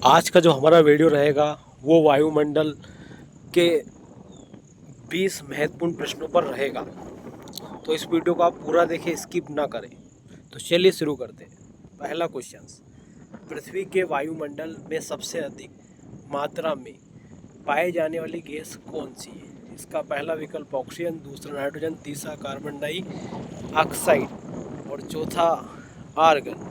आज का जो हमारा वीडियो रहेगा वो वायुमंडल के 20 महत्वपूर्ण प्रश्नों पर रहेगा। तो इस वीडियो को आप पूरा देखें, स्किप ना करें। तो चलिए शुरू करते हैं। पहला क्वेश्चन, पृथ्वी के वायुमंडल में सबसे अधिक मात्रा में पाए जाने वाली गैस कौन सी है? इसका पहला विकल्प ऑक्सीजन, दूसरा नाइट्रोजन, तीसरा कार्बन डाइऑक्साइड और चौथा आर्गन।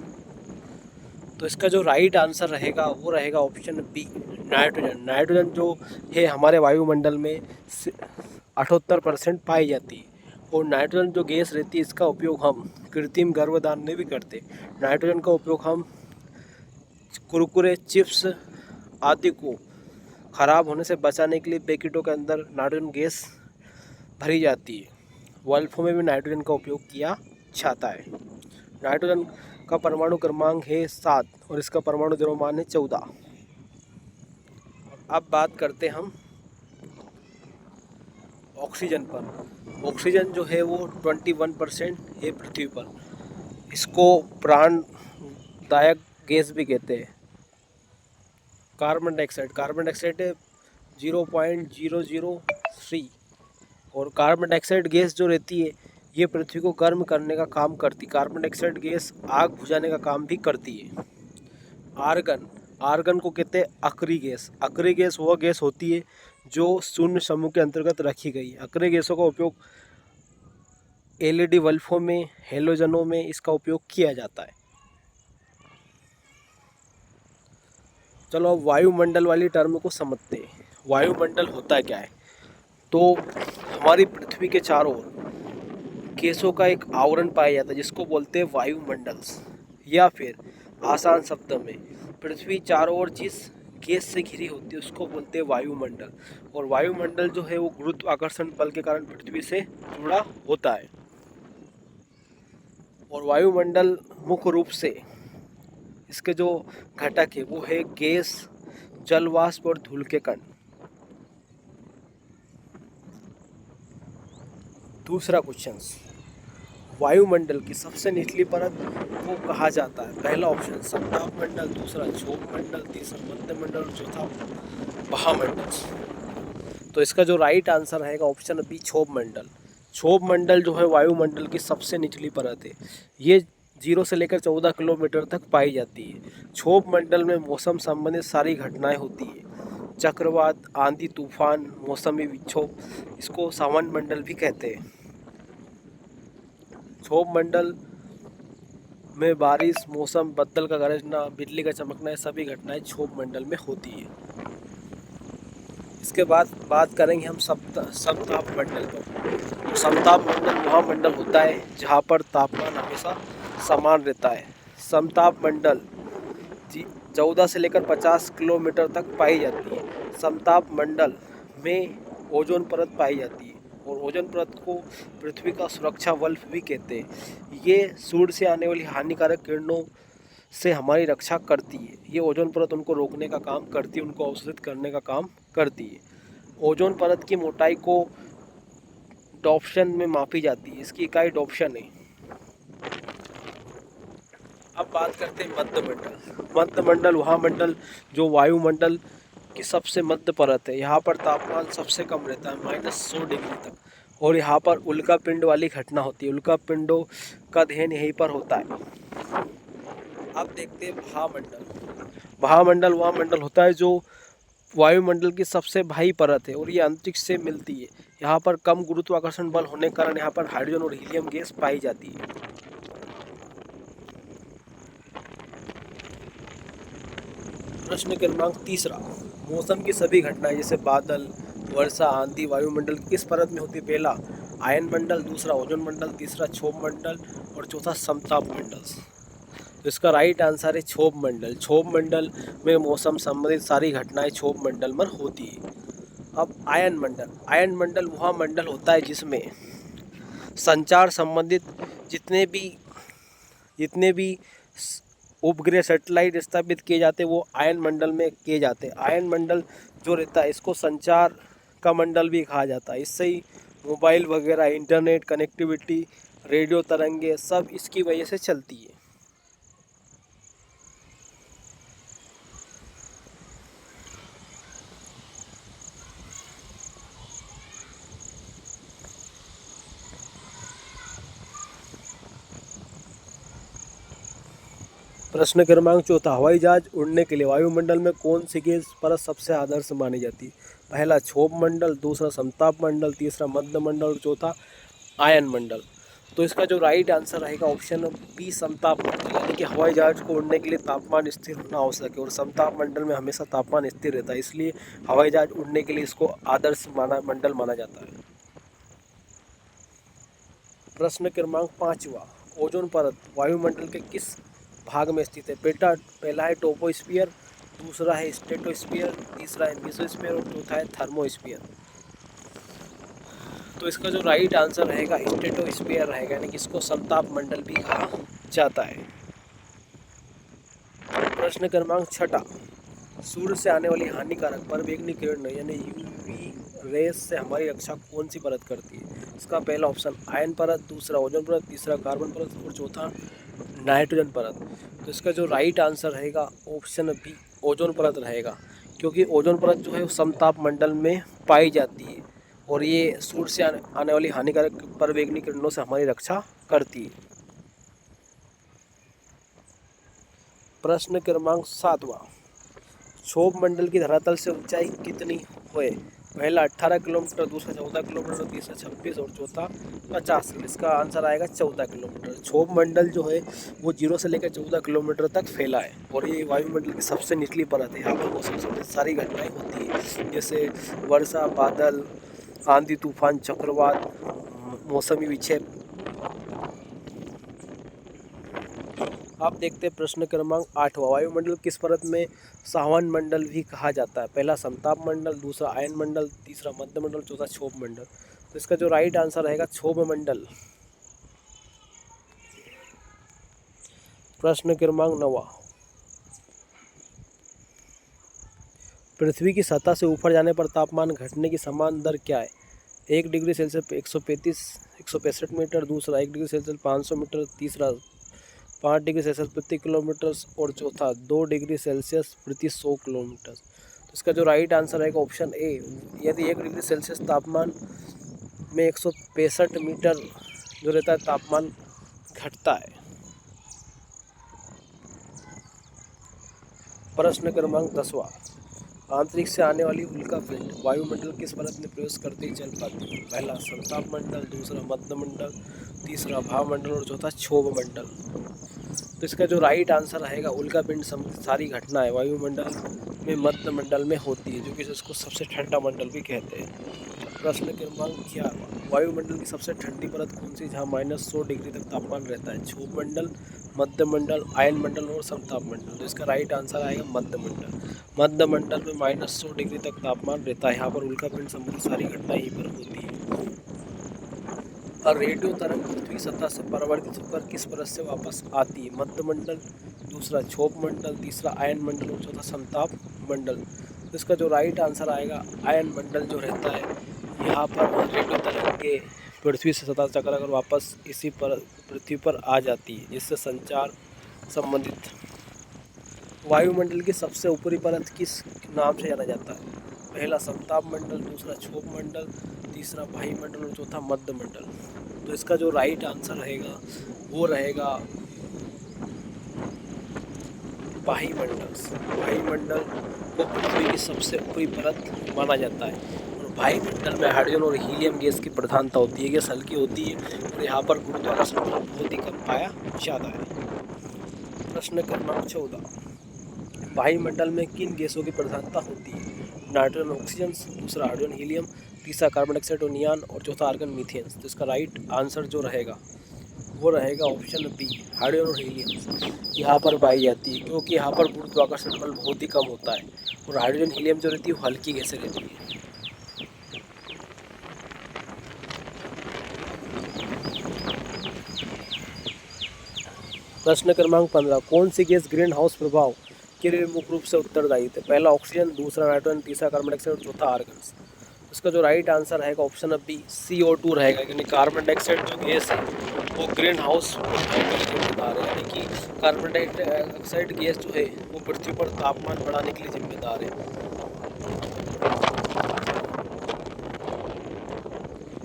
तो इसका जो राइट आंसर रहेगा वो रहेगा ऑप्शन बी, नाइट्रोजन। नाइट्रोजन जो है हमारे वायुमंडल में 78% पाई जाती है। और नाइट्रोजन जो गैस रहती है इसका उपयोग हम कृत्रिम गर्भधारण में भी करते हैं। नाइट्रोजन का उपयोग हम कुरकुरे, चिप्स आदि को ख़राब होने से बचाने के लिए पैकेटों के अंदर नाइट्रोजन गैस भरी जाती है। वल्फों में भी नाइट्रोजन का उपयोग किया जाता है। नाइट्रोजन का परमाणु क्रमांक है 7 और इसका परमाणु द्रव्यमान है 14। अब बात करते हम ऑक्सीजन पर। ऑक्सीजन जो है वो 21% है पृथ्वी पर। इसको प्राणदायक गैस भी कहते हैं। कार्बन डाइऑक्साइड है 0.003। और कार्बन डाइऑक्साइड गैस जो रहती है ये पृथ्वी को गर्म करने का काम करती। कार्बन डाइऑक्साइड गैस आग बुझाने का काम भी करती है। आर्गन को कहते हैं अक्रिय गैस। अक्रिय गैस वह गैस होती है जो शून्य समूह के अंतर्गत रखी गई है। अक्रिय गैसों का उपयोग एलईडी बल्बों में, हेलोजनों में इसका उपयोग किया जाता है। चलो अब वायुमंडल वाली टर्म को समझते हैं। वायुमंडल होता क्या है? तो हमारी पृथ्वी के चारों ओर गैसों का एक आवरण पाया जाता है जिसको बोलते हैं वायुमंडल्स, या फिर आसान शब्दों में पृथ्वी चारों ओर जिस गैस से घिरी होती है उसको बोलते हैं वायुमंडल। और वायुमंडल जो है वो गुरुत्वाकर्षण बल के कारण पृथ्वी से जुड़ा होता है। और वायुमंडल मुख्य रूप से इसके जो घटक है वो है गैस, जल वाष्प और धूल के कण। दूसरा क्वेश्चन, वायुमंडल की सबसे निचली परत को कहा जाता है? पहला ऑप्शन समताप मंडल, दूसरा क्षोभ मंडल, तीसरा मध्य मंडल और चौथा महामंडल। तो इसका जो राइट आंसर रहेगा ऑप्शन बी, क्षोभ मंडल। क्षोभ मंडल जो है वायुमंडल की सबसे निचली परत है। ये 0 से लेकर 14 किलोमीटर तक पाई जाती है। क्षोभ मंडल में मौसम संबंधित सारी घटनाएं होती है। चक्रवात, आंधी, तूफान, मौसमी विक्षोभ, इसको सावन मंडल भी कहते हैं। क्षोभ मंडल में बारिश, मौसम, बदल का गरजना, बिजली का चमकना, ये सभी घटनाएं क्षोभ मंडल में होती है। इसके बाद बात करेंगे हम समताप मंडल पर। समताप मंडल वह मंडल होता है जहाँ पर तापमान हमेशा समान रहता है। समताप मंडल 14 से लेकर 50 किलोमीटर तक पाई जाती है। समताप मंडल में ओजोन परत पाई जाती है। और ओजोन परत को पृथ्वी का सुरक्षा वलय भी कहते हैं। ये सूर्य से आने वाली हानिकारक किरणों से हमारी रक्षा करती है। ये ओजोन परत उनको रोकने का काम करती है, उनको अवशोषित करने का काम करती है। ओजोन परत की मोटाई को डॉप्शन में मापी जाती है। इसकी इकाई डॉप्शन है। अब बात करते हैं मध्य मंडल। मध्य मंडल वह मंडल जो वायुमंडल की सबसे मध्य परत है। यहाँ पर तापमान सबसे कम रहता है, -100 डिग्री तक। और यहाँ पर उल्का पिंड वाली घटना होती है। उल्का पिंडों का अध्ययन यहीं पर होता है। अब देखते हैं महामंडल। महामंडल वह मंडल होता है जो वायुमंडल की सबसे बाह्य परत है और ये अंतरिक्ष से मिलती है। यहाँ पर कम गुरुत्वाकर्षण बल होने के कारण यहाँ पर हाइड्रोजन और हीलियम गैस पाई जाती है। प्रश्न क्रमांक तीसरा, मौसम की सभी घटनाएं जैसे बादल, वर्षा, आंधी वायुमंडल की किस परत में होती है? पहला आयन मंडल, दूसरा ओजोन मंडल, तीसरा क्षोभ मंडल और चौथा समताप मंडल। तो इसका राइट आंसर है क्षोभ मंडल। क्षोभ मंडल में मौसम संबंधित सारी घटनाएं क्षोभ मंडल में होती है। अब आयन मंडल। आयन मंडल वह मंडल होता है जिसमें संचार संबंधित जितने भी उपग्रह, सैटेलाइट स्थापित किए जाते हैं वो आयन मंडल में किए जाते हैं। आयन मंडल जो रहता है इसको संचार का मंडल भी कहा जाता है। इससे ही मोबाइल वगैरह, इंटरनेट कनेक्टिविटी, रेडियो तरंगे सब इसकी वजह से चलती है। प्रश्न क्रमांक चौथा, हवाई जहाज उड़ने के लिए वायुमंडल में कौन सी गैस परत सबसे आदर्श मानी जाती है? पहला क्षोभ मंडल, दूसरा समताप मंडल, तीसरा मध्य मंडल और चौथा आयन मंडल। तो इसका जो राइट आंसर रहेगा ऑप्शन बी समताप मंडल, यानी कि हवाई जहाज को उड़ने के लिए तापमान स्थिर होना आवश्यक है और समताप मंडल में हमेशा तापमान स्थिर रहता है, इसलिए हवाई जहाज उड़ने के लिए इसको आदर्श मंडल माना जाता है। प्रश्न क्रमांक पाँचवा, ओजोन परत वायुमंडल के किस भाग में स्थित है? पहला है टोपोस्फियर, दूसरा है स्ट्रेटोस्फियर, तीसरा है मेसोस्फियर और चौथा है थर्मोस्फियर। तो इसका जो राइट आंसर रहेगा स्ट्रेटोस्फियर रहेगा, यानी कि इसको समताप मंडल भी कहा जाता है। प्रश्न क्रमांक छठा, सूर्य से आने वाली हानिकारक परवैंगनी किरण यानी यूवी रेस से हमारी रक्षा कौन सी परत करती है? इसका पहला ऑप्शन आयन परत, दूसरा ओजोन परत, तीसरा कार्बन परत और चौथा नाइट्रोजन परत। तो इसका जो राइट आंसर रहेगा ऑप्शन बी ओजोन परत रहेगा, क्योंकि ओजोन परत जो है वो समताप मंडल में पाई जाती है और ये सूर्य से आने वाली हानिकारक परवैंगनी किरणों से हमारी रक्षा करती है। प्रश्न क्रमांक सातवां, क्षोभ मंडल की धरातल से ऊंचाई कितनी है? पहला 18 किलोमीटर, दूसरा 14 किलोमीटर, तीसरा 26 और चौथा 50। इसका आंसर आएगा 14 किलोमीटर। क्षोभ मंडल जो है वो 0 से लेकर 14 किलोमीटर तक फैला है और ये वायुमंडल की सबसे निचली परत है। यहाँ पर मौसम से सारी घटनाएं होती है, जैसे वर्षा, बादल, आंधी तूफान, चक्रवात, मौसमी विक्षेप। आप देखते हैं प्रश्न क्रमांक 8वां, वायुमंडल किस परत में सावन मंडल भी कहा जाता है? पहला समताप मंडल, दूसरा आयन मंडल, तीसरा मध्य मंडल, चौथा क्षोभ मंडल। तो इसका जो राइट आंसर रहेगा क्षोभ मंडल। प्रश्न क्रमांक 9वां, पृथ्वी की सतह से ऊपर जाने पर तापमान घटने की समान दर क्या है? 1 डिग्री सेल्सियस 165 मीटर, दूसरा 1 डिग्री सेल्सियस 500 मीटर, तीसरा 5 डिग्री सेल्सियस प्रति किलोमीटर और चौथा 2 डिग्री सेल्सियस प्रति 100 किलोमीटर। तो इसका जो राइट आंसर रहेगा ऑप्शन ए, यदि 1 डिग्री सेल्सियस तापमान में 165 मीटर जो रहता है तापमान घटता है। प्रश्न क्रमांक 10वां, आंतरिक से आने वाली उल्कापिंड वायुमंडल किस परत में प्रवेश करते ही चल पाती है? पहला समताप मंडल, दूसरा मध्य मंडल, तीसरा भावमंडल और चौथा क्षोभ मंडल। तो इसका जो राइट आंसर रहेगा उल्कापिंड संबंधित सारी घटनाएं वायुमंडल में मध्य मंडल में होती है, जो कि इसको सबसे ठंडा मंडल भी कहते हैं। प्रश्न क्रमांक 11, वायुमंडल की सबसे ठंडी परत कौन सी जहाँ -100 डिग्री तक तापमान रहता है? क्षोभ मंडल, मध्य मंडल, आयन मंडल और समताप मंडल। तो इसका राइट आंसर आएगा मध्य मंडल। मध्य मंडल में -100 डिग्री तक तापमान रहता है। यहाँ पर उल्कापिंड संबंधित सारी घटनाएं यहीं पर होती है। और रेडियो तरंग पृथ्वी सतह से परावर्तित होकर किस परत से वापस आती है? मध्य मंडल, दूसरा क्षोभ मंडल, तीसरा आयन मंडल और चौथा समताप मंडल। तो इसका जो राइट आंसर आएगा आयन मंडल जो रहता है, यहाँ पर रेडियो तरंग के पृथ्वी से सतह चक्कर अगर वापस इसी पर पृथ्वी पर आ जाती है, जिससे संचार संबंधित। वायुमंडल की सबसे ऊपरी परत किस नाम से जाना जाता है? पहला समताप मंडल, दूसरा क्षोभ मंडल, तीसरा वायुमंडल और चौथा मध्य मंडल। तो इसका जो राइट आंसर रहेगा वो रहेगा वायुमंडल। वायुमंडल को पृथ्वी की सबसे ऊपरी परत माना जाता है और वायुमंडल में हाइड्रोजन और हीलियम गैस की प्रधानता होती है। गैस हल्की होती है और यहाँ पर गुरुत्वाकर्षण बल बहुत ही कम पाया जाता है। प्रश्न क्रमांक 14, वायुमंडल में किन गैसों की प्रधानता होती है? नाइट्रोजन, ऑक्सीजन, दूसरा हाइड्रोजन, हीलियम, तीसरा कार्बन डाइऑक्साइड और नियान और चौथा आर्गन, मीथेन। तो इसका राइट आंसर जो रहेगा वो रहेगा ऑप्शन बी, हाइड्रोजन और हीलियम यहाँ पर पाई जाती है, क्योंकि यहाँ पर गुरुत्वाकर्षण बल बहुत ही कम होता है और हाइड्रोजन हीलियम जो रहती है वो हल्की गैसें रहती है। प्रश्न क्रमांक 15, कौन सी गैस ग्रीन हाउस प्रभाव के लिए मुख्य रूप से उत्तरदायी है? पहला ऑक्सीजन, दूसरा नाइट्रोजन, तीसरा कार्बन डाइऑक्साइड और चौथा आर्गन। इसका जो राइट आंसर रहेगा ऑप्शन बी, CO2 रहेगा, यानी कार्बन डाइऑक्साइड जो गैस है वो ग्रीन हाउस जिम्मेदार है, यानी कि कार्बन डाइऑक्साइड गैस जो है वो पृथ्वी पर तापमान बढ़ाने के लिए जिम्मेदार है।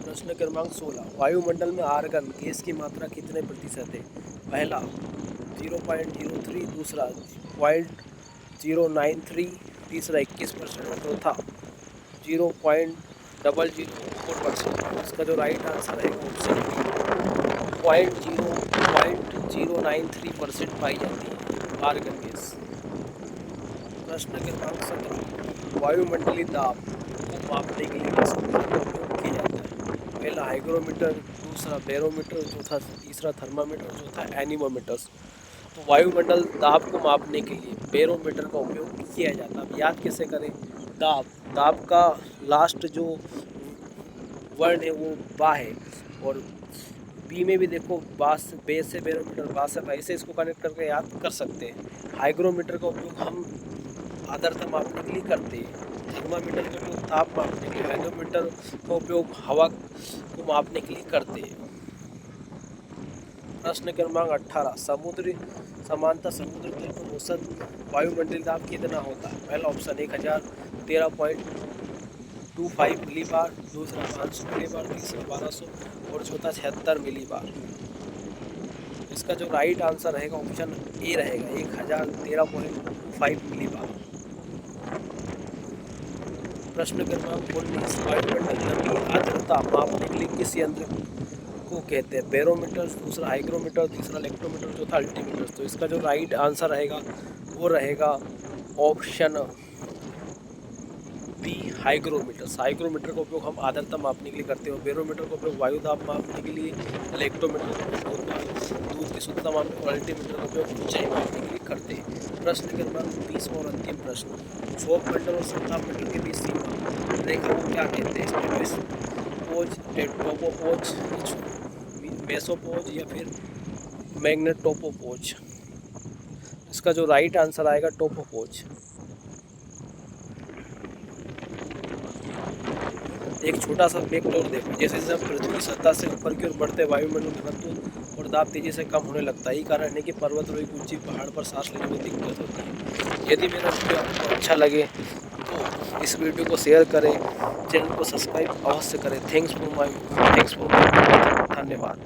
प्रश्न क्रमांक 16, वायुमंडल में आर्गन गैस की मात्रा कितने प्रतिशत है? पहला 0.03, दूसरा 0.093, तीसरा 21% और चौथा 0.004%। इसका जो राइट आंसर है ऑप्शन बी 0.093% पाई जाती है आर्गन गैस। प्रश्न क्रमांक 17, वायुमंडलीय दाब को मापने के लिए किस उपकरण का उपयोग किया जाता है? पहला हाइग्रोमीटर, दूसरा बैरोमीटर, चौथा तीसरा थर्मामीटर, चौथा एनीमोमीटर। तो वायुमंडल दाब को मापने के लिए बैरोमीटर का उपयोग किया जाता है। अब याद कैसे करें? दाब, दाब का लास्ट जो वर्ण है वो बा है, और बी में भी देखो बास बे से बैरोमीटर, बा से बा, ऐसे इसको कनेक्ट करके याद कर सकते हैं। हाइग्रोमीटर का उपयोग हम आर्द्रता मापने के लिए करते हैं, थर्मामीटर का उपयोग ताप मापने के लिए, एनीमोमीटर का उपयोग हवा को मापने के लिए करते हैं। प्रश्न क्रमांक 18, समुद्र समानता समुद्र तल पर औसत वायुमंडलीय दाब कितना होता है? पहला ऑप्शन 1013.25 मिलीबार, दूसरा 500 मिलीबार, तीसरा 1200 और चौथा 76 मिलीबार। इसका जो राइट आंसर रहेगा ऑप्शन ए रहेगा 1013.25 मिलीबार। प्रश्न क्रमांक 19, वायुमंडल नमी आर्द्रता मापने के लिए किस यंत्र को कहते हैं? बैरोमीटर, दूसरा हाइग्रोमीटर, तीसरा इलेक्ट्रोमीटर, चौथा अल्टीमीटर। तो इसका जो राइट आंसर रहेगा वो रहेगा ऑप्शन बी हाइग्रोमीटर। हाइग्रोमीटर का उपयोग हम आर्द्रता मापने के लिए करते हैं, बैरोमीटर का उपयोग वायु दाब मापने के लिए, इलेक्ट्रोमीटर का उपयोग दूध की शुद्धता मापने और अल्टीमीटर का उपयोग ऊंचाई मापने के लिए करते हैं। प्रश्न क्रमांक 20 और अंतिम प्रश्न, क्षोभ मंडल और सप्ताह मंडल के बीच सीमा रेखा को क्या कहते हैं? पोज, टोपोपोज, मेसोपोज या फिर मैग्नेटोपोज। इसका जो राइट आंसर आएगा टोपोपोज। एक छोटा सा फैक्ट और देखो, जैसे जैसे हम पृथ्वी सतह से ऊपर की ओर बढ़ते वायुमंडल घनत्व और दाब तेजी से कम होने लगता है। यही कारण है कि पर्वतारोही को ऊंची पहाड़ पर सांस लेने में दिक्कत होती है। यदि मेरा वीडियो आपको अच्छा लगे तो इस वीडियो को शेयर करें, चैनल को सब्सक्राइब अवश्य करें। थैंक्स फॉर माय धन्यवाद।